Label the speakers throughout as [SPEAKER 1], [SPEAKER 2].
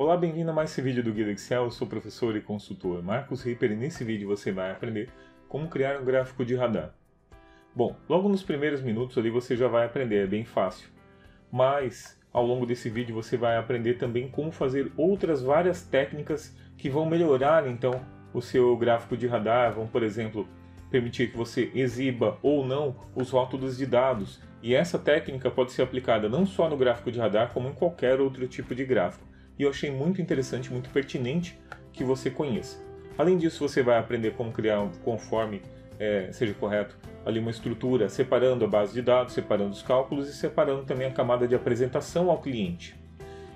[SPEAKER 1] Olá, bem-vindo a mais esse vídeo do Guia do Excel. Eu sou o professor e consultor Marcos Ripper e nesse vídeo você vai aprender como criar um gráfico de radar. Bom, logo nos primeiros minutos ali você já vai aprender, é bem fácil. Mas ao longo desse vídeo você vai aprender também como fazer outras várias técnicas que vão melhorar então o seu gráfico de radar, vão, por exemplo, permitir que você exiba ou não os rótulos de dados. E essa técnica pode ser aplicada não só no gráfico de radar, como em qualquer outro tipo de gráfico. E eu achei muito interessante, muito pertinente que você conheça. Além disso, você vai aprender como criar, conforme seja correto, ali uma estrutura, separando a base de dados, separando os cálculos e separando também a camada de apresentação ao cliente.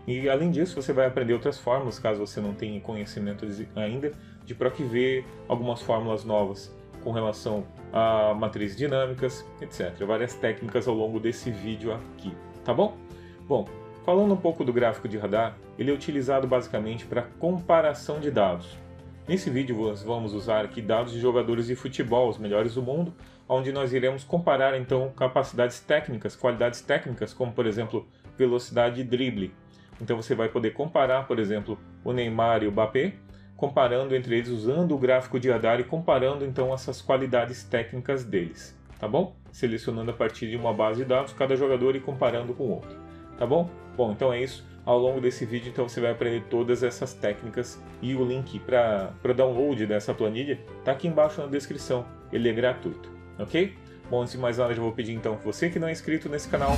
[SPEAKER 1] E além disso, você vai aprender outras fórmulas, caso você não tenha conhecimento ainda, de PROC-V, algumas fórmulas novas com relação a matrizes dinâmicas, etc. Várias técnicas ao longo desse vídeo aqui, tá bom? Bom, falando um pouco do gráfico de radar, ele é utilizado basicamente para comparação de dados. Nesse vídeo nós vamos usar aqui dados de jogadores de futebol, os melhores do mundo, onde nós iremos comparar então capacidades técnicas, qualidades técnicas, como por exemplo velocidade e drible. Então você vai poder comparar, por exemplo, o Neymar e o Mbappé, comparando entre eles usando o gráfico de radar e comparando então essas qualidades técnicas deles, tá bom? Selecionando a partir de uma base de dados cada jogador e comparando com o outro, tá bom? Bom, então é isso. Ao longo desse vídeo então você vai aprender todas essas técnicas e o link para download dessa planilha está aqui embaixo na descrição, ele é gratuito, ok? Bom, antes de mais nada, eu vou pedir então que você que não é inscrito nesse canal,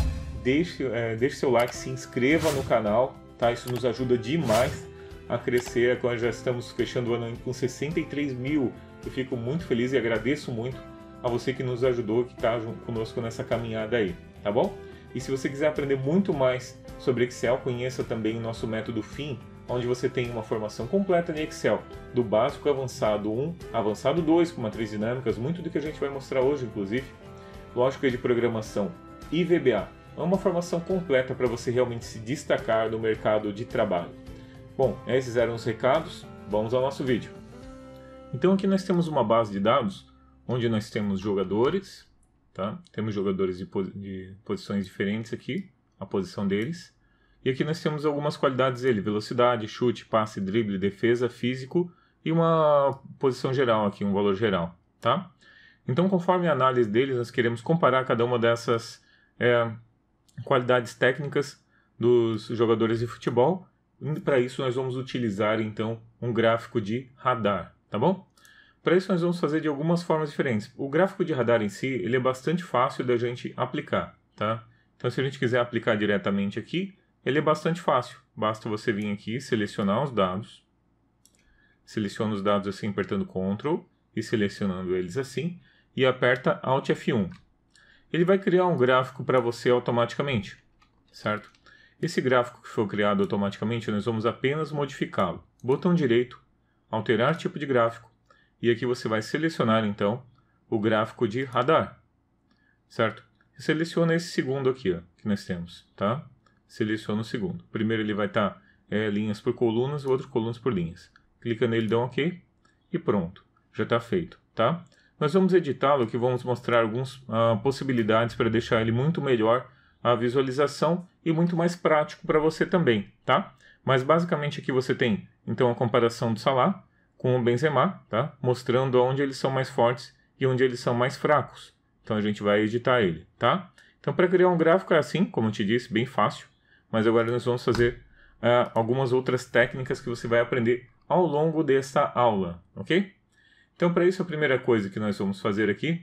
[SPEAKER 1] deixe seu like, se inscreva no canal, tá? Isso nos ajuda demais a crescer. Agora já estamos fechando o ano com 63 mil. Eu fico muito feliz e agradeço muito a você que nos ajudou, que está conosco nessa caminhada aí, tá bom? E se você quiser aprender muito mais sobre Excel, conheça também o nosso método FIM, onde você tem uma formação completa de Excel, do básico avançado 1, avançado 2, com matrizes dinâmicas, muito do que a gente vai mostrar hoje, inclusive, lógica de programação e VBA. É uma formação completa para você realmente se destacar no mercado de trabalho. Bom, esses eram os recados, vamos ao nosso vídeo. Então aqui nós temos uma base de dados, onde nós temos jogadores, tá? Temos jogadores de posições diferentes aqui, a posição deles. E aqui nós temos algumas qualidades dele, velocidade, chute, passe, drible, defesa, físico e uma posição geral aqui, um valor geral, tá? Então conforme a análise deles, nós queremos comparar cada uma dessas qualidades técnicas dos jogadores de futebol. Para isso nós vamos utilizar então um gráfico de radar, tá bom? Para isso nós vamos fazer de algumas formas diferentes. O gráfico de radar em si, ele é bastante fácil da gente aplicar, tá? Então se a gente quiser aplicar diretamente aqui, ele é bastante fácil. Basta você vir aqui, selecionar os dados. Seleciona os dados assim, apertando Ctrl e selecionando eles assim. E aperta Alt F1. Ele vai criar um gráfico para você automaticamente, certo? Esse gráfico que foi criado automaticamente, nós vamos apenas modificá-lo. Botão direito, alterar tipo de gráfico. E aqui você vai selecionar então o gráfico de radar, certo? Seleciona esse segundo aqui, ó, que nós temos, tá? Seleciona o segundo. Primeiro ele vai estar linhas por colunas, o outro colunas por linhas. Clica nele, dá um OK e pronto, já está feito, tá? Nós vamos editá-lo, que vamos mostrar algumas possibilidades para deixar ele muito melhor a visualização e muito mais prático para você também, tá? Mas basicamente aqui você tem então a comparação do Salah com o Benzema, tá? Mostrando onde eles são mais fortes e onde eles são mais fracos. Então a gente vai editar ele, tá? Então para criar um gráfico é assim, como eu te disse, bem fácil. Mas agora nós vamos fazer algumas outras técnicas que você vai aprender ao longo desta aula, ok? Então para isso a primeira coisa que nós vamos fazer aqui,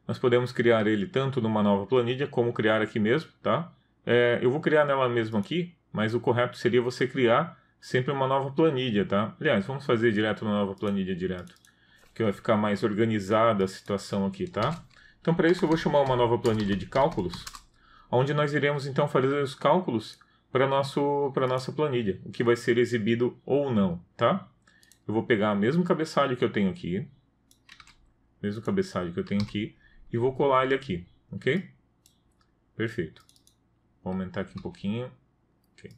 [SPEAKER 1] nós podemos criar ele tanto numa nova planilha, como criar aqui mesmo, tá? Eu vou criar nela mesmo aqui, mas o correto seria você criar sempre uma nova planilha, tá? Aliás, vamos fazer direto na nova planilha direto, que vai ficar mais organizada a situação aqui, tá? Então para isso eu vou chamar uma nova planilha de cálculos, onde nós iremos então fazer os cálculos para nossa planilha, o que vai ser exibido ou não, tá? Eu vou pegar o mesmo cabeçalho que eu tenho aqui, e vou colar ele aqui, ok? Perfeito. Vou aumentar aqui um pouquinho. Okay.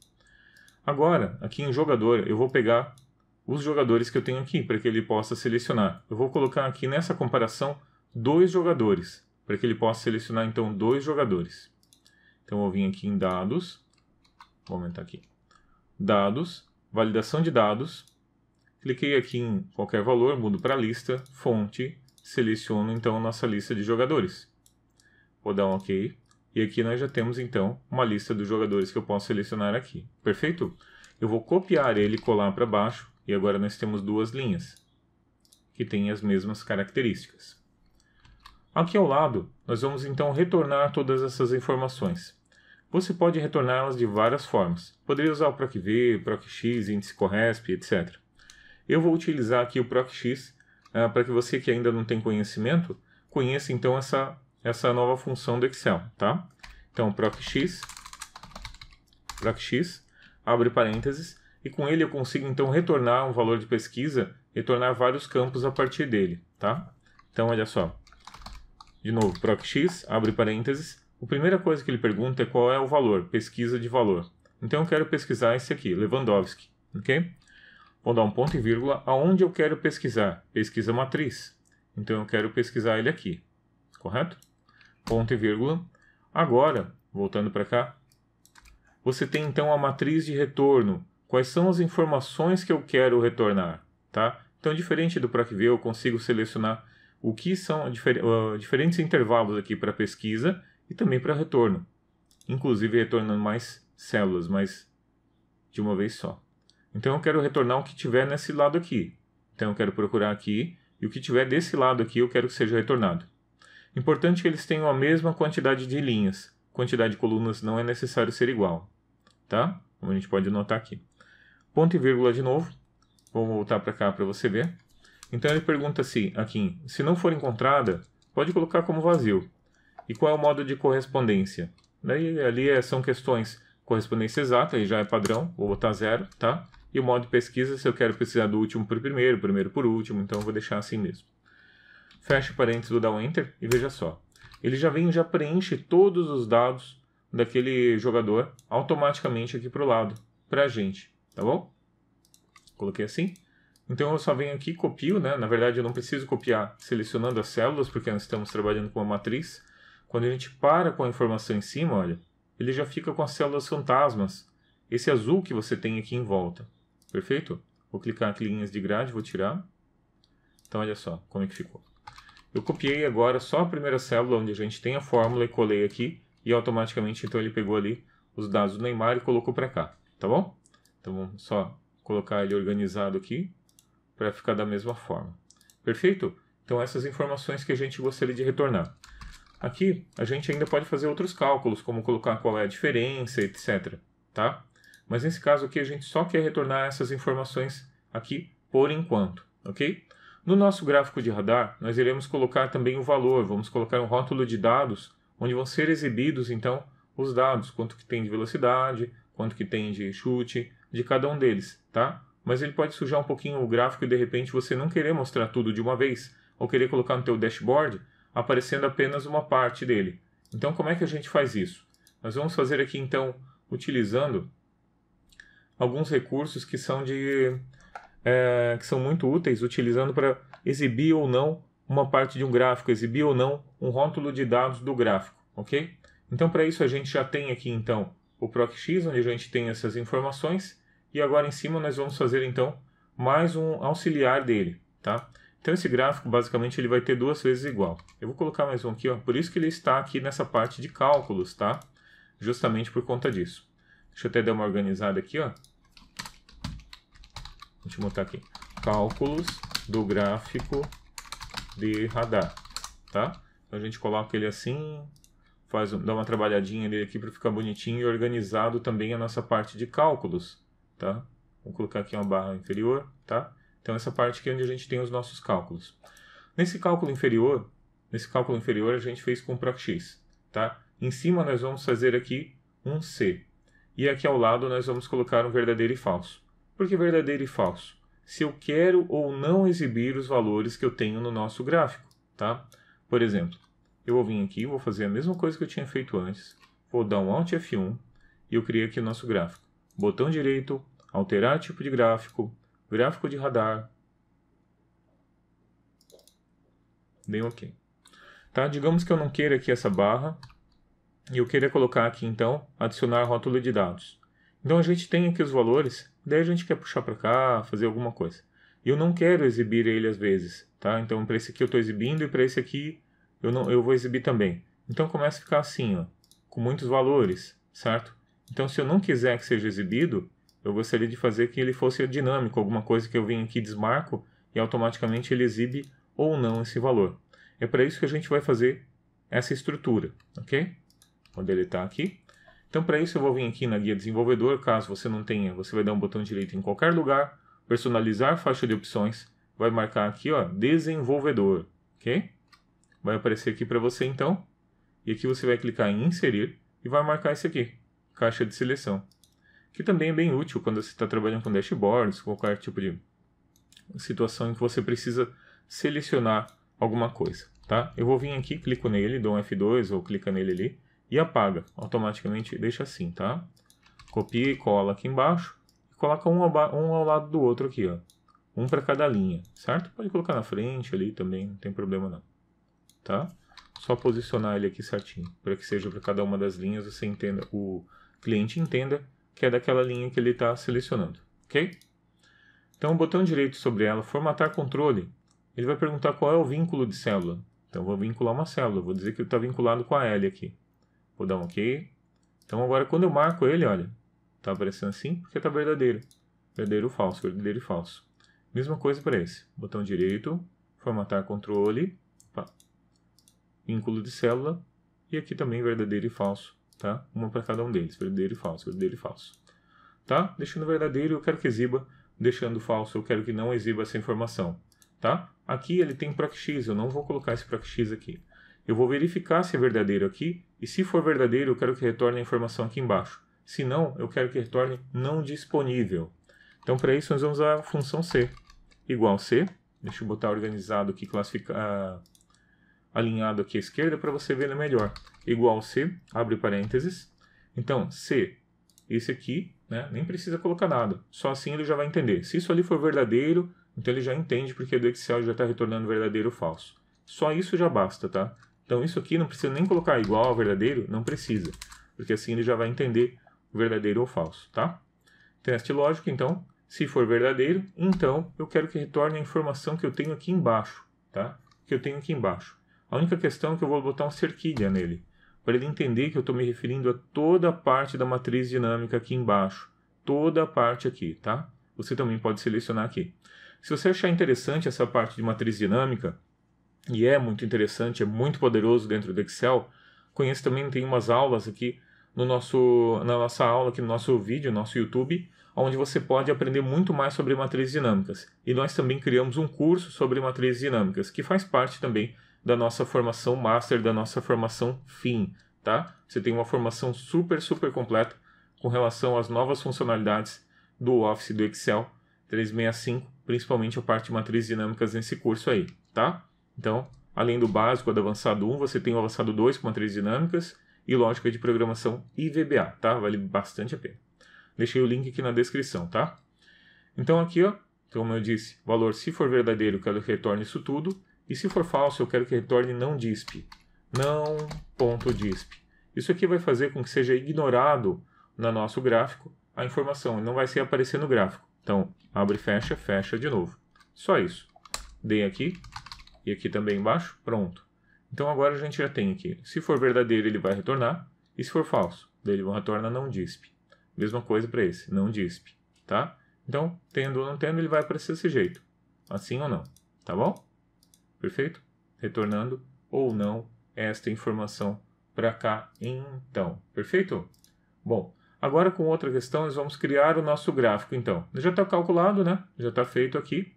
[SPEAKER 1] Agora, aqui em jogador, eu vou pegar os jogadores que eu tenho aqui, para que ele possa selecionar. Eu vou colocar aqui nessa comparação 2 jogadores, para que ele possa selecionar então 2 jogadores. Então eu vou vir aqui em dados, vou aumentar aqui. dados, validação de dados, cliquei aqui em qualquer valor, mudo para lista, fonte, seleciono então a nossa lista de jogadores. Vou dar um OK, e aqui nós já temos então uma lista dos jogadores que eu posso selecionar aqui. Perfeito? Eu vou copiar ele e colar para baixo, e agora nós temos duas linhas, que têm as mesmas características. Aqui ao lado, nós vamos então retornar todas essas informações. Você pode retorná-las de várias formas. Poderia usar o PROC-V, PROC-X, índice Corresp, etc. Eu vou utilizar aqui o PROC-X para que você que ainda não tem conhecimento, conheça então essa nova função do Excel, tá? Então, PROC-X, abre parênteses, e com ele eu consigo então retornar um valor de pesquisa, retornar vários campos a partir dele, tá? Então, olha só. De novo, PROC-X, abre parênteses. A primeira coisa que ele pergunta é qual é o valor, pesquisa de valor. Então eu quero pesquisar esse aqui, Lewandowski, ok? Vou dar um ponto e vírgula, aonde eu quero pesquisar? Pesquisa matriz. Então eu quero pesquisar ele aqui, correto? Ponto e vírgula. Agora, voltando para cá, você tem então a matriz de retorno. Quais são as informações que eu quero retornar, tá? Então, diferente do PROC-V, eu consigo selecionar o que são diferentes intervalos aqui para pesquisa e também para retorno. Inclusive retornando mais células, mas de uma vez só. Então eu quero retornar o que tiver nesse lado aqui. Então eu quero procurar aqui e o que tiver desse lado aqui eu quero que seja retornado. Importante que eles tenham a mesma quantidade de linhas. Quantidade de colunas não é necessário ser igual, tá? Como a gente pode notar aqui. Ponto e vírgula de novo. Vou voltar para cá para você ver. Então ele pergunta assim, aqui, se não for encontrada, pode colocar como vazio. E qual é o modo de correspondência? Daí ali são questões, correspondência exata, aí já é padrão, vou botar 0, tá? E o modo de pesquisa, se eu quero pesquisar do último para o primeiro, primeiro por último, então eu vou deixar assim mesmo. Fecha parênteses, vou dar um Enter e veja só. Ele já preenche todos os dados daquele jogador automaticamente aqui para o lado, para a gente, tá bom? Coloquei assim. Então eu só venho aqui e copio, né? Na verdade eu não preciso copiar selecionando as células, porque nós estamos trabalhando com uma matriz. Quando a gente para com a informação em cima, olha, ele já fica com as células fantasmas. Esse azul que você tem aqui em volta. Perfeito? Vou clicar aqui em linhas de grade, vou tirar. Então olha só como é que ficou. Eu copiei agora só a primeira célula onde a gente tem a fórmula e colei aqui. E automaticamente então ele pegou ali os dados do Neymar e colocou para cá. Tá bom? Então vamos só colocar ele organizado aqui para ficar da mesma forma. Perfeito? Então essas informações que a gente gostaria de retornar. Aqui a gente ainda pode fazer outros cálculos, como colocar qual é a diferença, etc. Tá? Mas nesse caso aqui a gente só quer retornar essas informações aqui por enquanto. Ok? No nosso gráfico de radar, nós iremos colocar também o valor. Vamos colocar um rótulo de dados, onde vão ser exibidos então os dados. Quanto que tem de velocidade, quanto que tem de chute, de cada um deles. Tá? Mas ele pode sujar um pouquinho o gráfico e de repente você não querer mostrar tudo de uma vez, ou querer colocar no teu dashboard, aparecendo apenas uma parte dele. Então como é que a gente faz isso? Nós vamos fazer aqui então, utilizando alguns recursos que são muito úteis, utilizando para exibir ou não uma parte de um gráfico, exibir ou não um rótulo de dados do gráfico, ok? Então para isso a gente já tem aqui então o PROC-X, onde a gente tem essas informações. E agora em cima nós vamos fazer então mais um auxiliar dele, tá? Então esse gráfico basicamente ele vai ter duas vezes igual. Eu vou colocar mais um aqui, ó, por isso que ele está aqui nessa parte de cálculos, tá? Justamente por conta disso. Deixa eu até dar uma organizada aqui, ó. Deixa eu botar aqui. Cálculos do gráfico de radar, tá? Então a gente coloca ele assim, dá uma trabalhadinha nele aqui para ficar bonitinho e organizado também a nossa parte de cálculos. Tá? Vou colocar aqui uma barra inferior, tá? Então essa parte aqui é onde a gente tem os nossos cálculos. Nesse cálculo inferior a gente fez com o PROC-X, tá? Em cima nós vamos fazer aqui um C. E aqui ao lado nós vamos colocar um verdadeiro e falso. Por que verdadeiro e falso? Se eu quero ou não exibir os valores que eu tenho no nosso gráfico, tá? Por exemplo, eu vou vir aqui, vou fazer a mesma coisa que eu tinha feito antes. Vou dar um Alt F1 e eu criei aqui o nosso gráfico. Botão direito, alterar tipo de gráfico, gráfico de radar. Dei OK. Tá? Digamos que eu não queira aqui essa barra e eu queira colocar aqui então, adicionar rótulo de dados. Então a gente tem aqui os valores, daí a gente quer puxar para cá, fazer alguma coisa. E eu não quero exibir ele às vezes, tá? Então para esse aqui eu estou exibindo e para esse aqui eu vou exibir também. Então começa a ficar assim, ó, com muitos valores, certo? Então se eu não quiser que seja exibido, eu gostaria de fazer que ele fosse dinâmico, alguma coisa que eu venho aqui, desmarco e automaticamente ele exibe ou não esse valor. É para isso que a gente vai fazer essa estrutura, ok? Vou deletar aqui. Então para isso eu vou vir aqui na guia desenvolvedor, caso você não tenha, você vai dar um botão direito em qualquer lugar, personalizar faixa de opções, vai marcar aqui, ó, desenvolvedor, ok? Vai aparecer aqui para você então, e aqui você vai clicar em inserir e vai marcar esse aqui, caixa de seleção, que também é bem útil quando você está trabalhando com dashboards, qualquer tipo de situação em que você precisa selecionar alguma coisa, tá? Eu vou vir aqui, clico nele, dou um F2 ou clica nele ali e apaga, automaticamente deixa assim, tá? Copia e cola aqui embaixo e coloca um ao lado do outro aqui, ó. Um para cada linha, certo? Pode colocar na frente ali também, não tem problema não, tá? Só posicionar ele aqui certinho, para que seja para cada uma das linhas, você entenda, o cliente entenda que é daquela linha que ele está selecionando, ok? Então, o botão direito sobre ela, formatar controle, ele vai perguntar qual é o vínculo de célula. Então, eu vou vincular uma célula, vou dizer que ele está vinculado com a L aqui. Vou dar um OK. Então, agora, quando eu marco ele, olha, está aparecendo assim, porque está verdadeiro. Verdadeiro ou falso, verdadeiro e falso. Mesma coisa para esse. Botão direito, formatar controle, opa, vínculo de célula, e aqui também verdadeiro e falso, tá? Uma para cada um deles, verdadeiro e falso, verdadeiro e falso. Tá? Deixando verdadeiro, eu quero que exiba. Deixando falso, eu quero que não exiba essa informação, tá? Aqui ele tem proc_x, eu não vou colocar esse proc_x aqui. Eu vou verificar se é verdadeiro aqui, e se for verdadeiro, eu quero que retorne a informação aqui embaixo. Se não, eu quero que retorne não disponível. Então, para isso, nós vamos usar a função C. Igual C, deixa eu botar organizado aqui, alinhado aqui à esquerda, para você ver melhor. Igual C, abre parênteses. Então, C, esse aqui, né, nem precisa colocar nada, só assim ele já vai entender. Se isso ali for verdadeiro, então ele já entende porque do Excel já está retornando verdadeiro ou falso. Só isso já basta, tá? Então isso aqui não precisa nem colocar igual ao verdadeiro, não precisa, porque assim ele já vai entender verdadeiro ou falso, tá? Teste lógico, então, se for verdadeiro, então eu quero que retorne a informação que eu tenho aqui embaixo, tá? Que eu tenho aqui embaixo. A única questão é que eu vou botar um cerquilha nele, para ele entender que eu estou me referindo a toda a parte da matriz dinâmica aqui embaixo. Toda a parte aqui, tá? Você também pode selecionar aqui. Se você achar interessante essa parte de matriz dinâmica, e é muito interessante, é muito poderoso dentro do Excel, conheça também, tem umas aulas aqui na nossa aula, aqui no nosso vídeo, no nosso YouTube, onde você pode aprender muito mais sobre matrizes dinâmicas. E nós também criamos um curso sobre matrizes dinâmicas, que faz parte também da nossa formação Master, da nossa formação FIM, tá? Você tem uma formação super completa com relação às novas funcionalidades do Office do Excel 365, principalmente a parte de matrizes dinâmicas nesse curso aí, tá? Então, além do básico, do avançado 1, você tem o avançado 2 com matrizes dinâmicas e lógica de programação e VBA, tá? Vale bastante a pena. Deixei o link aqui na descrição, tá? Então aqui, ó, como eu disse, valor se for verdadeiro, eu quero que retorne isso tudo. E se for falso, eu quero que retorne não disp. Não.disp. Isso aqui vai fazer com que seja ignorado no nosso gráfico a informação. Não vai ser aparecer no gráfico. Então, abre e fecha, fecha de novo. Só isso. Dei aqui. E aqui também embaixo. Pronto. Então agora a gente já tem aqui. Se for verdadeiro, ele vai retornar. E se for falso, daí ele retorna não disp. Mesma coisa para esse, não disp. Tá? Então, tendo ou não tendo, ele vai aparecer desse jeito. Assim ou não. Tá bom? Perfeito? Retornando ou não esta informação para cá, então. Perfeito? Bom, agora com outra questão, nós vamos criar o nosso gráfico, então. Já está calculado, né? Já está feito aqui.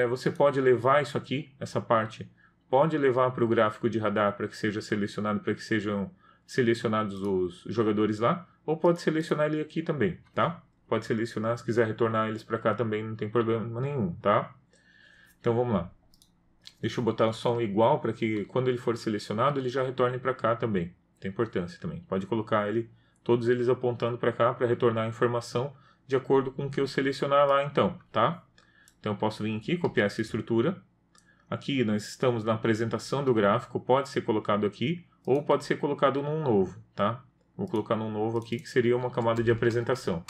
[SPEAKER 1] Você pode levar isso aqui, essa parte, pode levar para o gráfico de radar para que seja selecionado, para que sejam selecionados os jogadores lá, ou pode selecionar ele aqui também, tá? Pode selecionar, se quiser retornar eles para cá também, não tem problema nenhum, tá? Então vamos lá. Deixa eu botar só um igual para que quando ele for selecionado ele já retorne para cá também. Tem importância também. Pode colocar todos eles apontando para cá para retornar a informação de acordo com o que eu selecionar lá então, tá? Então eu posso vir aqui, copiar essa estrutura. Aqui nós estamos na apresentação do gráfico, pode ser colocado aqui ou pode ser colocado num novo, tá? Vou colocar num novo aqui, que seria uma camada de apresentação.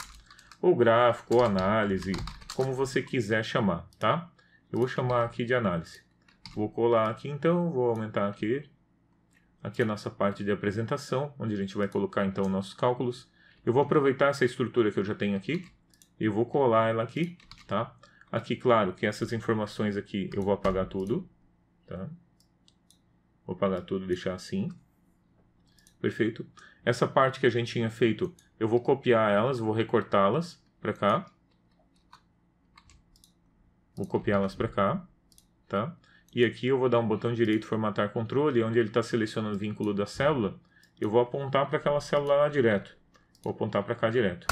[SPEAKER 1] Ou gráfico, ou análise, como você quiser chamar, tá? Eu vou chamar aqui de análise. Vou colar aqui então, vou aumentar aqui. Aqui a nossa parte de apresentação, onde a gente vai colocar então nossos cálculos. Eu vou aproveitar essa estrutura que eu já tenho aqui. E vou colar ela aqui, tá? Aqui, claro, que essas informações aqui eu vou apagar tudo, tá? Vou apagar tudo, deixar assim. Perfeito. Essa parte que a gente tinha feito, eu vou copiar elas, vou recortá-las para cá. Vou copiá-las para cá, tá? E aqui eu vou dar um botão direito, formatar controle, onde ele está selecionando o vínculo da célula, eu vou apontar para aquela célula lá direto. Vou apontar para cá direto.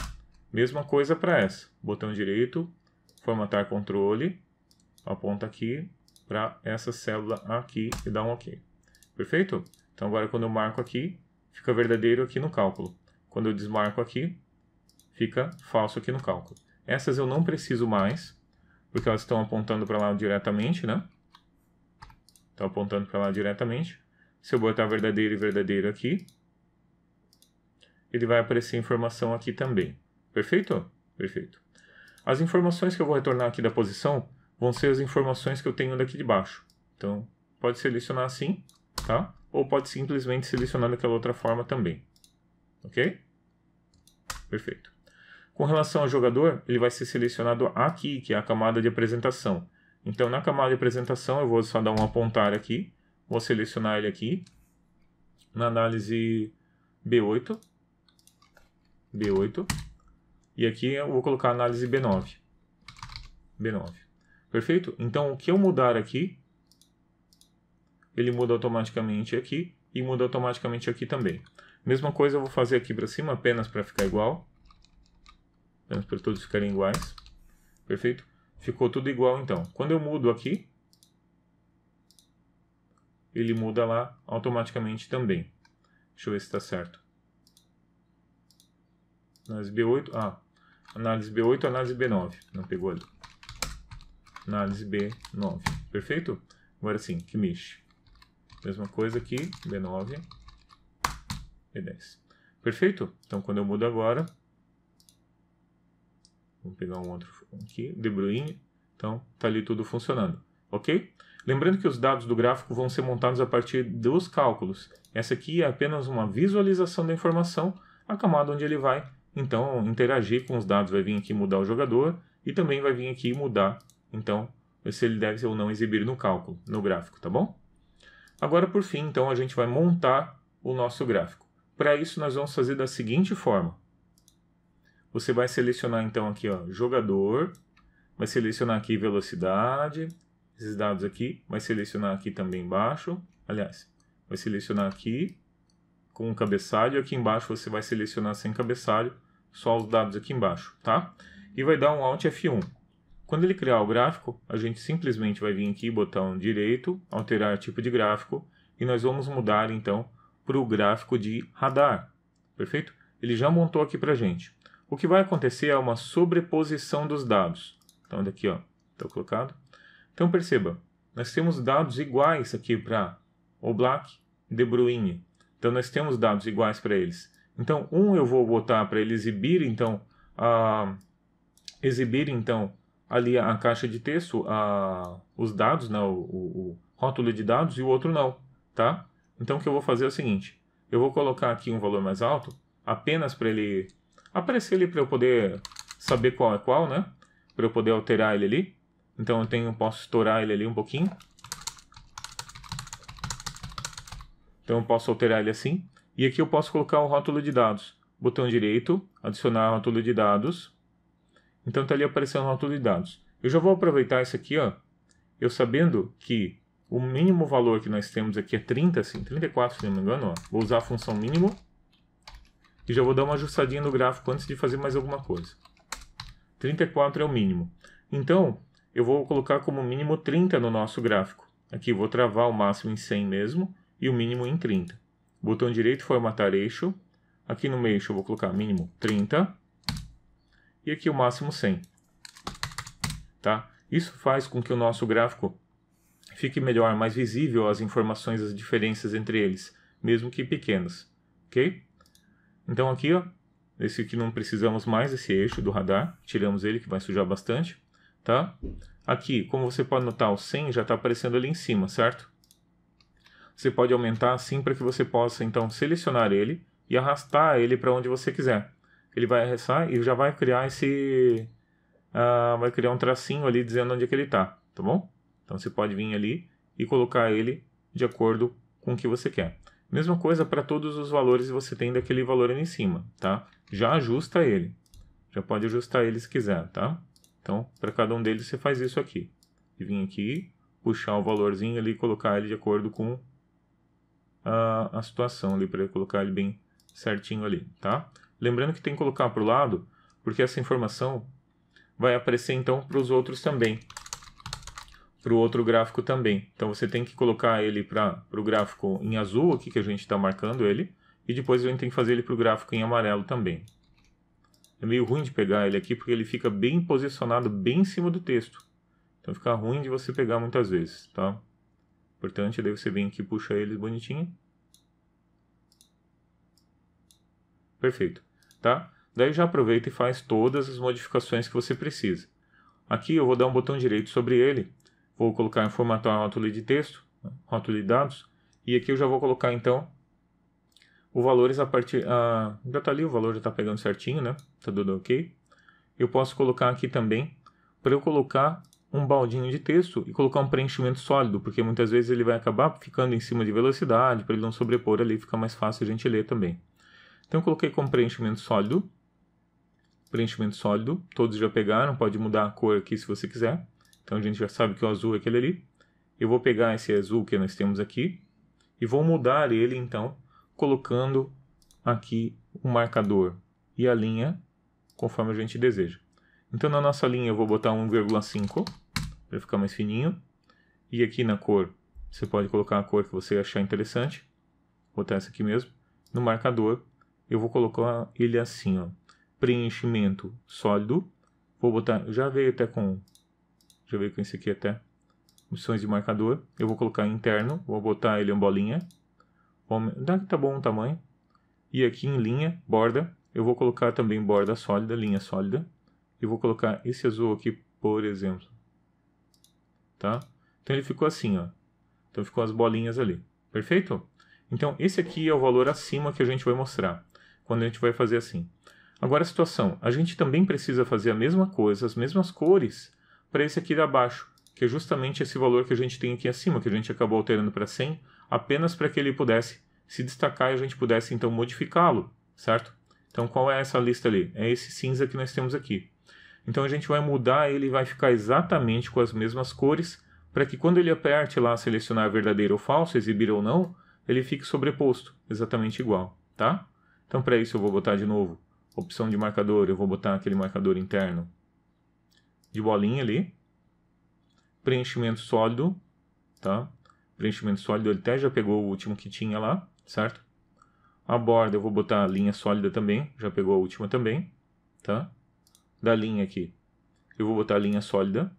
[SPEAKER 1] Mesma coisa para essa. Botão direito, formatar controle, aponta aqui para essa célula aqui e dá um OK. Perfeito? Então agora quando eu marco aqui, fica verdadeiro aqui no cálculo. Quando eu desmarco aqui, fica falso aqui no cálculo. Essas eu não preciso mais, porque elas estão apontando para lá diretamente, né? Estão apontando para lá diretamente. Se eu botar verdadeiro e verdadeiro aqui, ele vai aparecer informação aqui também. Perfeito? Perfeito. As informações que eu vou retornar aqui da posição vão ser as informações que eu tenho daqui de baixo. Então, pode selecionar assim, tá? Ou pode simplesmente selecionar daquela outra forma também. Ok? Perfeito. Com relação ao jogador, ele vai ser selecionado aqui, que é a camada de apresentação. Então, na camada de apresentação, eu vou só dar um apontar aqui. Vou selecionar ele aqui. Na análise B8. B8. E aqui eu vou colocar a análise B9. B9. Perfeito? Então, o que eu mudar aqui, ele muda automaticamente aqui e muda automaticamente aqui também. Mesma coisa eu vou fazer aqui para cima, apenas para ficar igual. Apenas para todos ficarem iguais. Perfeito? Ficou tudo igual então. Quando eu mudo aqui, ele muda lá automaticamente também. Deixa eu ver se está certo. Análise B8. Análise B8, análise B9. Não pegou ali. Análise B9. Perfeito? Agora sim, que mexe. Mesma coisa aqui, B9, B10. Perfeito? Então, quando eu mudo agora, vamos pegar um outro aqui, De Bruyne. Então, está ali tudo funcionando. Ok? Lembrando que os dados do gráfico vão ser montados a partir dos cálculos. Essa aqui é apenas uma visualização da informação, a camada onde ele vai, então, interagir com os dados. Vai vir aqui mudar o jogador e também vai vir aqui mudar, então, se ele deve ou não exibir no cálculo, no gráfico, tá bom? Agora, por fim, então, a gente vai montar o nosso gráfico. Para isso, nós vamos fazer da seguinte forma. Você vai selecionar, então, aqui, ó, jogador, vai selecionar aqui velocidade, esses dados aqui, vai selecionar aqui também embaixo, aliás, vai selecionar aqui com um cabeçalho, aqui embaixo você vai selecionar sem cabeçalho, só os dados aqui embaixo, tá? E vai dar um Alt F1. Quando ele criar o gráfico, a gente simplesmente vai vir aqui, botão direito, alterar tipo de gráfico, e nós vamos mudar então para o gráfico de radar. Perfeito? Ele já montou aqui para a gente. O que vai acontecer é uma sobreposição dos dados. Então, daqui, ó, está colocado. Então, perceba, nós temos dados iguais aqui para Oblak, De Bruyne. Então, nós temos dados iguais para eles. Então, eu vou botar para ele exibir, então, ali a caixa de texto, os dados, né, o rótulo de dados, e o outro não, tá? Então, o que eu vou fazer é o seguinte, eu vou colocar aqui um valor mais alto, apenas para ele aparecer ali, para eu poder saber qual é qual, né? Para eu poder alterar ele ali. Então, posso estourar ele ali um pouquinho. Então, eu posso alterar ele assim. E aqui eu posso colocar o rótulo de dados. Botão direito, adicionar rótulo de dados. Então, está ali aparecendo o rótulo de dados. Eu já vou aproveitar isso aqui, ó. Eu sabendo que o mínimo valor que nós temos aqui é 30, assim, 34, se não me engano, ó. Vou usar a função mínimo. E já vou dar uma ajustadinha no gráfico antes de fazer mais alguma coisa. 34 é o mínimo. Então, eu vou colocar como mínimo 30 no nosso gráfico. Aqui vou travar o máximo em 100 mesmo e o mínimo em 30. Botão direito, formatar eixo. Aqui no meio eu vou colocar mínimo 30. E aqui o máximo 100. Tá? Isso faz com que o nosso gráfico fique melhor, mais visível as informações, as diferenças entre eles, mesmo que pequenas. Ok? Então aqui, ó, esse aqui não precisamos mais, esse eixo do radar, tiramos ele que vai sujar bastante, tá? Aqui, como você pode notar, o 100 já está aparecendo ali em cima, certo? Você pode aumentar assim para que você possa então selecionar ele e arrastar ele para onde você quiser. Ele vai arrastar e já vai criar vai criar um tracinho ali dizendo onde é que ele está, tá bom? Então você pode vir ali e colocar ele de acordo com o que você quer. Mesma coisa para todos os valores que você tem daquele valor ali em cima, tá? Já ajusta ele. Já pode ajustar ele se quiser, tá? Então, para cada um deles você faz isso aqui. E vir aqui, puxar o valorzinho ali e colocar ele de acordo com a situação ali, para colocar ele bem certinho ali, tá? Lembrando que tem que colocar para o lado, porque essa informação vai aparecer então para os outros também. Para o outro gráfico também. Então você tem que colocar ele para o gráfico em azul, aqui que a gente está marcando ele, e depois a gente tem que fazer ele para o gráfico em amarelo também. É meio ruim de pegar ele aqui, porque ele fica bem posicionado, bem em cima do texto. Então fica ruim de você pegar muitas vezes, tá? Importante, daí você vem aqui e puxa ele bonitinho. Perfeito, tá? Daí já aproveita e faz todas as modificações que você precisa. Aqui eu vou dar um botão direito sobre ele. Vou colocar em formatar rótulo de texto, rótulo de dados. E aqui eu já vou colocar então os valores a partir... já está ali, o valor já está pegando certinho, né? Tá tudo ok. Eu posso colocar aqui também, para eu colocar um baldinho de texto e colocar um preenchimento sólido, porque muitas vezes ele vai acabar ficando em cima de velocidade, para ele não sobrepor ali, fica mais fácil a gente ler também. Então eu coloquei como preenchimento sólido. Preenchimento sólido, todos já pegaram, pode mudar a cor aqui se você quiser. Então a gente já sabe que o azul é aquele ali. Eu vou pegar esse azul que nós temos aqui e vou mudar ele então, colocando aqui o marcador e a linha conforme a gente deseja. Então na nossa linha eu vou botar 1,5 para ficar mais fininho. E aqui na cor, você pode colocar a cor que você achar interessante. Vou botar essa aqui mesmo. No marcador, eu vou colocar ele assim, ó. Preenchimento sólido. Vou botar, já veio com esse aqui até. Opções de marcador. Eu vou colocar interno, vou botar ele em bolinha. Daqui tá bom o tamanho. E aqui em linha, borda, eu vou colocar também borda sólida, linha sólida. E vou colocar esse azul aqui, por exemplo. Tá? Então ele ficou assim, ó. Então ficou as bolinhas ali. Perfeito? Então esse aqui é o valor acima que a gente vai mostrar. Quando a gente vai fazer assim. Agora a situação. A gente também precisa fazer a mesma coisa, as mesmas cores, para esse aqui de abaixo. Que é justamente esse valor que a gente tem aqui acima, que a gente acabou alterando para 100, apenas para que ele pudesse se destacar e a gente pudesse então modificá-lo, certo? Então qual é essa lista ali? É esse cinza que nós temos aqui. Então a gente vai mudar ele e vai ficar exatamente com as mesmas cores, para que quando ele aperte lá selecionar verdadeiro ou falso, exibir ou não, ele fique sobreposto, exatamente igual, tá? Então para isso eu vou botar de novo opção de marcador, eu vou botar aquele marcador interno de bolinha ali. Preenchimento sólido, tá? Preenchimento sólido, ele até já pegou o último que tinha lá, certo? A borda eu vou botar a linha sólida também, já pegou a última também, tá? Da linha aqui, eu vou botar a linha sólida,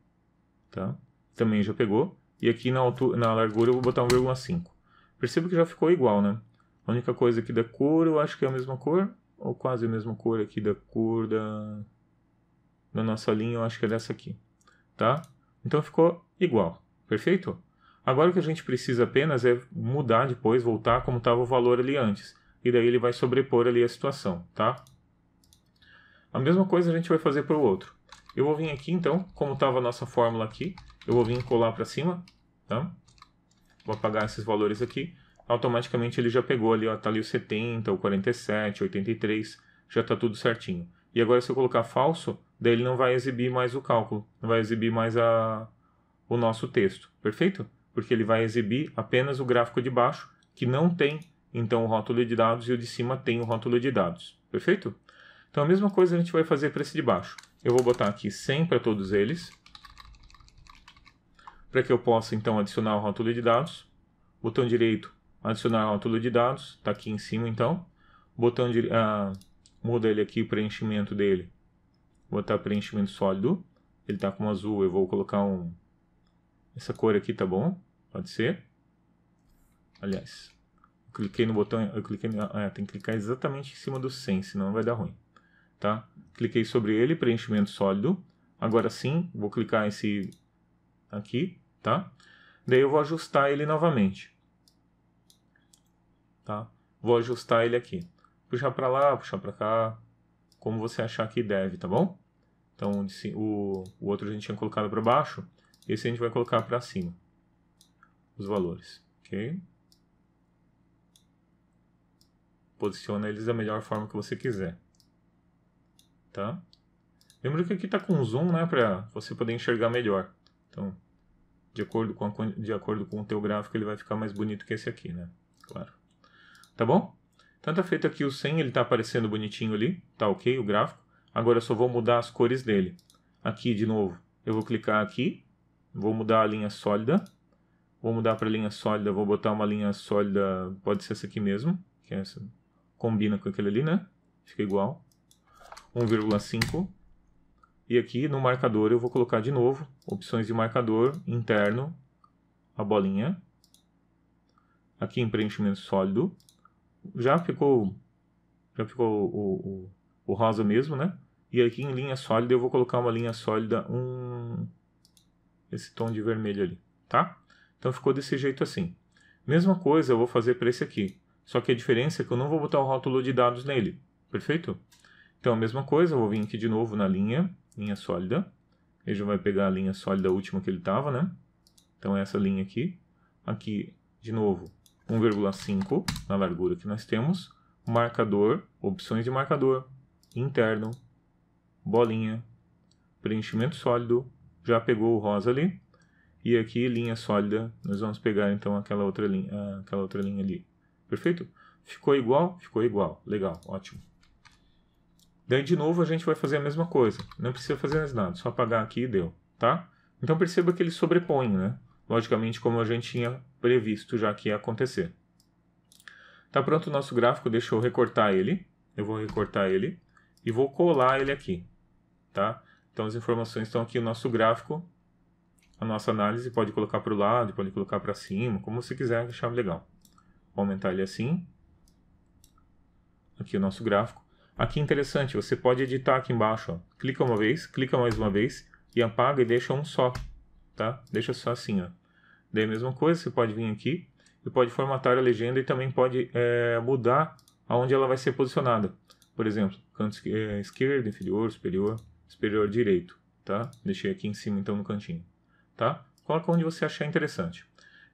[SPEAKER 1] tá? Também já pegou. E aqui na largura eu vou botar 1,5. Perceba que já ficou igual, né? A única coisa aqui da cor, eu acho que é a mesma cor, ou quase a mesma cor aqui da cor da nossa linha, eu acho que é dessa aqui, tá? Então ficou igual, perfeito? Agora o que a gente precisa apenas é mudar depois, voltar como estava o valor ali antes. E daí ele vai sobrepor ali a situação, tá? A mesma coisa a gente vai fazer para o outro. Eu vou vir aqui então, como estava a nossa fórmula aqui, eu vou vir colar para cima, tá? Vou apagar esses valores aqui. Automaticamente ele já pegou ali, ó, tá ali o 70, o 47, 83, já está tudo certinho. E agora se eu colocar falso, daí ele não vai exibir mais o cálculo, não vai exibir mais o nosso texto, perfeito? Porque ele vai exibir apenas o gráfico de baixo, que não tem então o rótulo de dados, e o de cima tem o rótulo de dados, perfeito? Então a mesma coisa a gente vai fazer para esse de baixo. Eu vou botar aqui 100 para todos eles, para que eu possa então adicionar o rótulo de dados. Botão direito, adicionar rótulo de dados, está aqui em cima então. Botão direito, muda ele aqui o preenchimento dele. Vou botar preenchimento sólido. Ele está com azul, eu vou colocar essa cor aqui, tá bom? Pode ser. Aliás, cliquei no botão, tem que clicar exatamente em cima do 100, senão vai dar ruim, tá? Cliquei sobre ele, preenchimento sólido. Agora sim, vou clicar esse aqui, tá? Daí eu vou ajustar ele novamente, tá? Vou ajustar ele aqui. Puxar para lá, puxar para cá, como você achar que deve, tá bom? Então o outro a gente tinha colocado para baixo, esse a gente vai colocar para cima, os valores, ok? Posiciona eles da melhor forma que você quiser, tá? Lembra que aqui está com zoom, né, para você poder enxergar melhor. Então, de acordo com o teu gráfico, ele vai ficar mais bonito que esse aqui, né? Claro. Tá bom? Então tá feito aqui o 100, ele está aparecendo bonitinho ali, tá ok o gráfico. Agora eu só vou mudar as cores dele. Aqui, de novo, eu vou clicar aqui, vou mudar a linha sólida. Vou mudar para linha sólida, vou botar uma linha sólida, pode ser essa aqui mesmo, que é essa. Combina com aquele ali, né? Fica igual. 1,5. E aqui no marcador eu vou colocar de novo, opções de marcador, interno, a bolinha. Aqui em preenchimento sólido. Já ficou o rosa mesmo, né? E aqui em linha sólida eu vou colocar uma linha sólida, esse tom de vermelho ali, tá? Então ficou desse jeito assim. Mesma coisa eu vou fazer para esse aqui. Só que a diferença é que eu não vou botar o rótulo de dados nele. Perfeito? Então a mesma coisa, eu vou vir aqui de novo na linha sólida. Ele já vai pegar a linha sólida última que ele estava, né? Então essa linha aqui. Aqui, de novo, 1,5 na largura que nós temos. Marcador, opções de marcador, interno, bolinha, preenchimento sólido. Já pegou o rosa ali. E aqui, linha sólida, nós vamos pegar então aquela outra linha ali. Perfeito? Ficou igual? Ficou igual. Legal, ótimo. Daí, de novo, a gente vai fazer a mesma coisa. Não precisa fazer mais nada, só apagar aqui e deu, tá? Então, perceba que ele sobrepõe, né? Logicamente, como a gente tinha previsto já que ia acontecer. Tá pronto o nosso gráfico, deixa eu recortar ele. Eu vou recortar ele e vou colar ele aqui, tá? Então, as informações estão aqui no nosso gráfico. A nossa análise pode colocar para o lado, pode colocar para cima, como você quiser, achar legal. Vou aumentar ele assim. Aqui o nosso gráfico. Aqui interessante, você pode editar aqui embaixo. Ó. Clica uma vez, clica mais uma vez e apaga e deixa um só. Tá? Deixa só assim. Ó. Daí a mesma coisa, você pode vir aqui e pode formatar a legenda e também pode mudar aonde ela vai ser posicionada. Por exemplo, canto esquerdo, inferior, superior direito. Tá? Deixei aqui em cima então no cantinho. Tá? Coloca onde você achar interessante.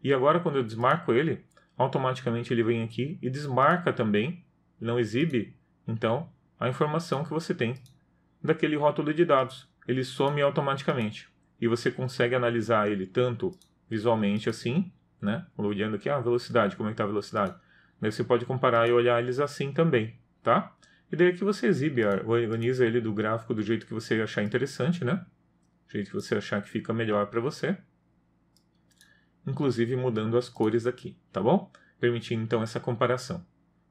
[SPEAKER 1] E agora quando eu desmarco ele, automaticamente ele vem aqui e desmarca também, não exibe, então, a informação que você tem daquele rótulo de dados. Ele some automaticamente. E você consegue analisar ele tanto visualmente assim, né? Olhando aqui, a velocidade, como é que está a velocidade. Daí você pode comparar e olhar eles assim também, tá? E daí aqui você exibe, organiza ele do gráfico do jeito que você achar interessante, né? Do jeito que você achar que fica melhor para você. Inclusive mudando as cores aqui, tá bom? Permitindo então essa comparação,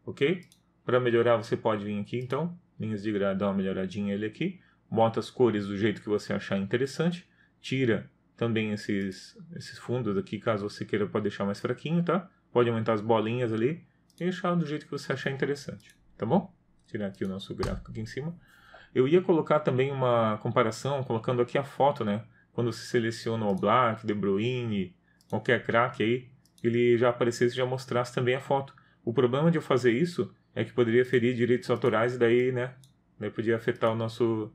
[SPEAKER 1] ok? Para melhorar você pode vir aqui então, linhas de grade, dá uma melhoradinha ele aqui, bota as cores do jeito que você achar interessante, tira também esses fundos aqui, caso você queira pode deixar mais fraquinho, tá? Pode aumentar as bolinhas ali e deixar do jeito que você achar interessante, tá bom? Tirar aqui o nosso gráfico aqui em cima. Eu ia colocar também uma comparação, colocando aqui a foto, né? Quando você seleciona o Black, De Bruyne, qualquer craque aí, ele já aparecesse e já mostrasse também a foto. O problema de eu fazer isso é que poderia ferir direitos autorais e daí, né? Daí podia afetar o nosso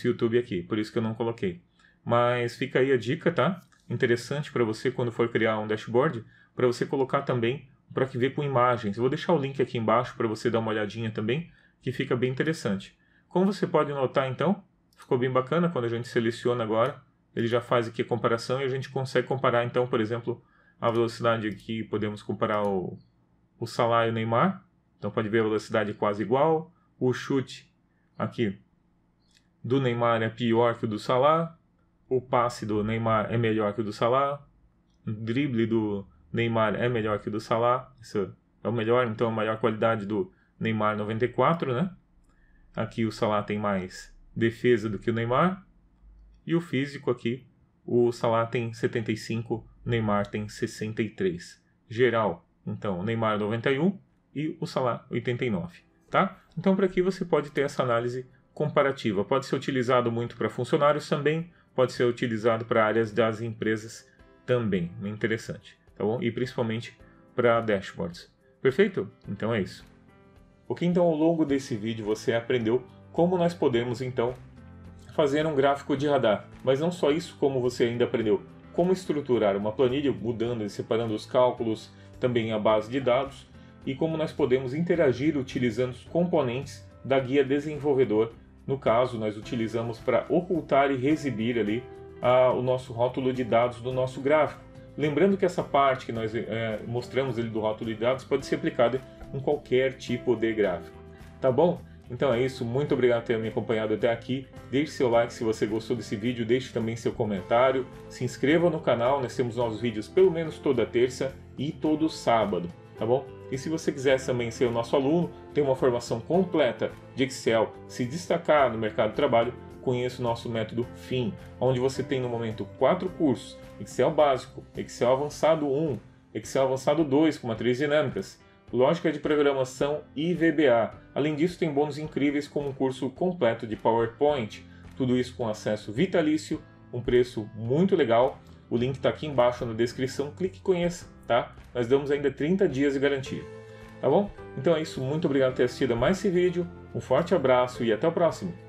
[SPEAKER 1] YouTube aqui, por isso que eu não coloquei. Mas fica aí a dica, tá? Interessante para você quando for criar um dashboard, para você colocar também para que ver com imagens. Eu vou deixar o link aqui embaixo para você dar uma olhadinha também, que fica bem interessante. Como você pode notar então, ficou bem bacana quando a gente seleciona agora, ele já faz aqui a comparação e a gente consegue comparar então, por exemplo, a velocidade aqui, podemos comparar o Salah e o Neymar, então pode ver a velocidade quase igual, o chute aqui do Neymar é pior que o do Salah, o passe do Neymar é melhor que o do Salah, o drible do Neymar é melhor que o do Salah, isso é o melhor, então a maior qualidade do Neymar 94, né? Aqui o Salah tem mais defesa do que o Neymar. E o físico aqui, o Salah tem 75, o Neymar tem 63. Geral, Então, o Neymar 91 e o Salah 89, tá? Então, por aqui você pode ter essa análise comparativa. Pode ser utilizado muito para funcionários também, pode ser utilizado para áreas das empresas também. É interessante, tá bom? E principalmente para dashboards. Perfeito? Então é isso. Ok, então ao longo desse vídeo você aprendeu como nós podemos então fazer um gráfico de radar. Mas não só isso, como você ainda aprendeu como estruturar uma planilha, mudando e separando os cálculos, também a base de dados, e como nós podemos interagir utilizando os componentes da guia desenvolvedor. No caso, nós utilizamos para ocultar e reexibir ali o nosso rótulo de dados do nosso gráfico. Lembrando que essa parte que nós mostramos ali do rótulo de dados pode ser aplicada em qualquer tipo de gráfico. Tá bom? Então é isso, muito obrigado por ter me acompanhado até aqui. Deixe seu like se você gostou desse vídeo, deixe também seu comentário, se inscreva no canal, nós temos novos vídeos pelo menos toda terça e todo sábado, tá bom? E se você quiser também ser o nosso aluno, ter uma formação completa de Excel, se destacar no mercado de trabalho, conheça o nosso método FIM, onde você tem no momento 4 cursos: Excel básico, Excel avançado 1, Excel avançado 2 com matriz dinâmicas, lógica de programação e VBA. Além disso, tem bônus incríveis como um curso completo de PowerPoint. Tudo isso com acesso vitalício, um preço muito legal. O link está aqui embaixo na descrição, clique e conheça, tá? Nós damos ainda 30 dias de garantia, tá bom? Então é isso, muito obrigado por ter assistido a mais esse vídeo, um forte abraço e até o próximo!